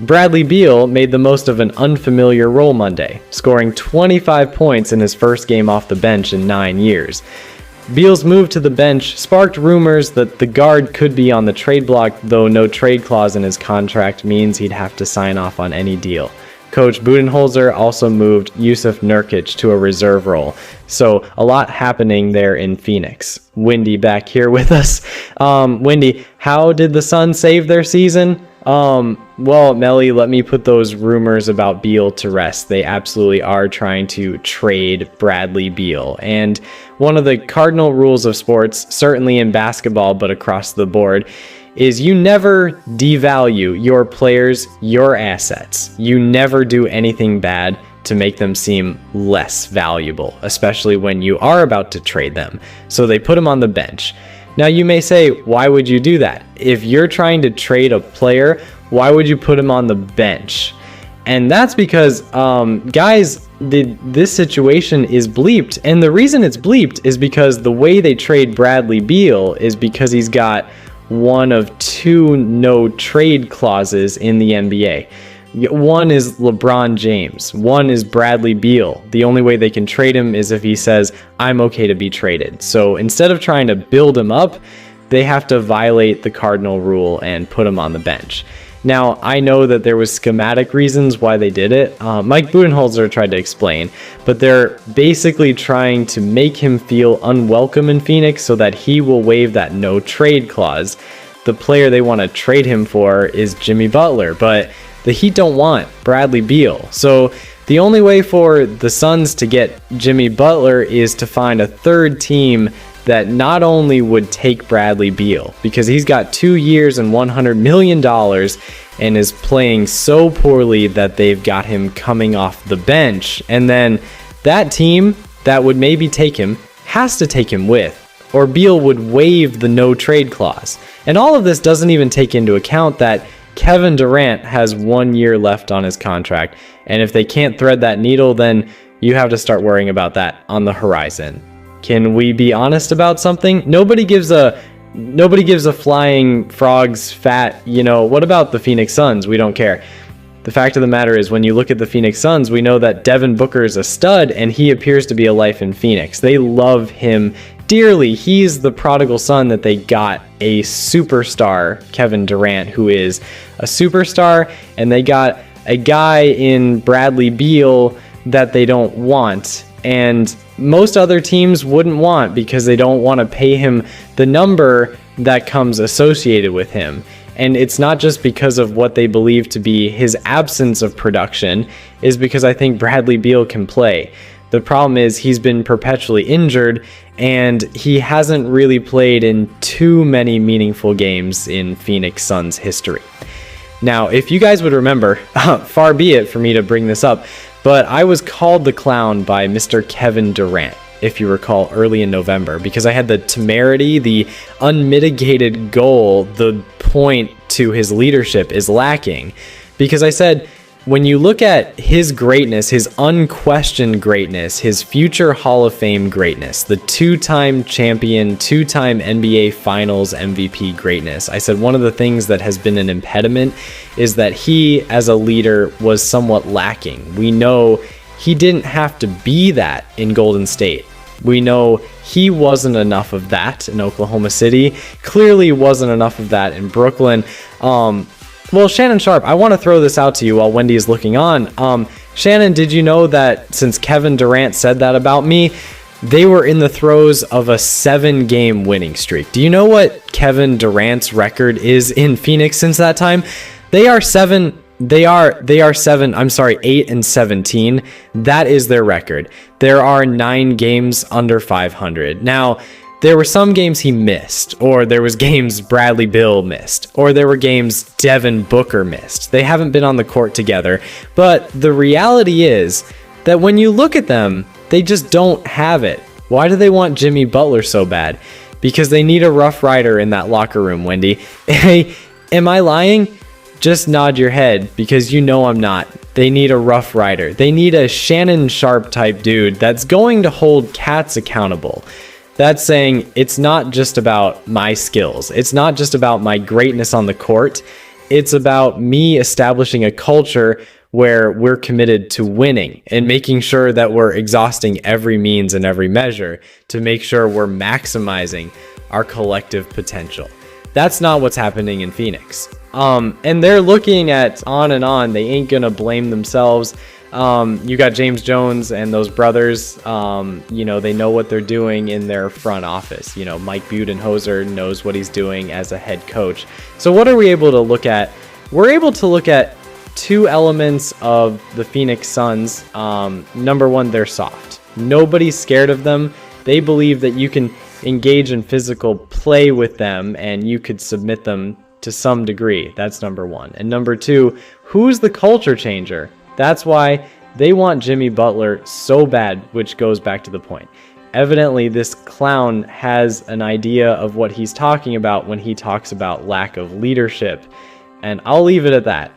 Bradley Beal made the most of an unfamiliar role Monday, scoring 25 points in his first game off the bench in 9 years. Beal's move to the bench sparked rumors that the guard could be on the trade block, though no trade clause in his contract means he'd have to sign off on any deal. Coach Budenholzer also moved Yusuf Nurkic to a reserve role. So a lot happening there in Phoenix. Windy back here with us. Windy, how did the Suns save their season? Well, Melly, let me put those rumors about Beal to rest. They absolutely are trying to trade Bradley Beal. And one of the cardinal rules of sports, certainly in basketball, but across the board, is you never devalue your players, your assets. You never do anything bad to make them seem less valuable, especially when you are about to trade them. So they put him on the bench. Now you may say, why would you do that? If you're trying to trade a player, why would you put him on the bench? And that's because, guys, this situation is bleeped. And the reason it's bleeped is because the way they trade Bradley Beal is because he's got one of two no trade clauses in the NBA. One is LeBron James. One is Bradley Beal. The only way they can trade him is if he says, I'm okay to be traded. So instead of trying to build him up, they have to violate the cardinal rule and put him on the bench. Now, I know that there was schematic reasons why they did it. Mike Budenholzer tried to explain, but they're basically trying to make him feel unwelcome in Phoenix so that he will waive that no trade clause. The player they want to trade him for is Jimmy Butler, but the Heat don't want Bradley Beal. So the only way for the Suns to get Jimmy Butler is to find a third team that not only would take Bradley Beal, because he's got 2 years and $100 million and is playing so poorly that they've got him coming off the bench. And then that team that would maybe take him has to take him with, or Beal would waive the no trade clause. And all of this doesn't even take into account that Kevin Durant has 1 year left on his contract. And if they can't thread that needle, then you have to start worrying about that on the horizon. Can we be honest about something? Nobody gives a flying frog's fat, what about the Phoenix Suns? We don't care. The fact of the matter is, when you look at the Phoenix Suns, we know that Devin Booker is a stud and he appears to be a life in Phoenix. They love him dearly. He's the prodigal son that they got a superstar, Kevin Durant, who is a superstar, and they got a guy in Bradley Beal that they don't want. And most other teams wouldn't want, because they don't want to pay him the number that comes associated with him. And it's not just because of what they believe to be his absence of production, is because I think Bradley Beal can play. The problem is he's been perpetually injured, and he hasn't really played in too many meaningful games in Phoenix Suns history. Now, if you guys would remember, far be it for me to bring this up, but I was called the clown by Mr. Kevin Durant, if you recall, early in November, because I had the temerity, the unmitigated goal, the point to his leadership is lacking. Because I said, when you look at his greatness, his unquestioned greatness, his future Hall of Fame greatness, the two-time champion, two-time NBA Finals MVP greatness, I said one of the things that has been an impediment is that he, as a leader, was somewhat lacking. We know he didn't have to be that in Golden State. We know he wasn't enough of that in Oklahoma City, clearly wasn't enough of that in Brooklyn. Well, Shannon Sharp, I want to throw this out to you while Wendy is looking on. Shannon, did you know that since Kevin Durant said that about me, they were in the throes of a 7-game winning streak? Do you know what Kevin Durant's record is in Phoenix since that time? They are 8-17. That is their record. There are 9 games under 500. Now, there were some games he missed, or there was games Bradley Beal missed, or there were games Devin Booker missed. They haven't been on the court together, but the reality is that when you look at them, they just don't have it. Why do they want Jimmy Butler so bad? Because they need a Rough Rider in that locker room, Wendy. Hey, am I lying? Just nod your head, because you know I'm not. They need a Rough Rider. They need a Shannon Sharp type dude that's going to hold cats accountable. That's saying it's not just about my skills. It's not just about my greatness on the court. It's about me establishing a culture where we're committed to winning and making sure that we're exhausting every means and every measure to make sure we're maximizing our collective potential. That's not what's happening in Phoenix. And they're looking at on and on. They ain't gonna blame themselves. You got James Jones and those brothers. They know what they're doing in their front office. Mike Budenholzer knows what he's doing as a head coach. So what are we able to look at? We're able to look at two elements of the Phoenix Suns. Number one, they're soft. Nobody's scared of them. They believe that you can engage in physical play with them and you could submit them to some degree. That's number one. And number two, who's the culture changer? That's why they want Jimmy Butler so bad, which goes back to the point. Evidently, this clown has an idea of what he's talking about when he talks about lack of leadership. And I'll leave it at that.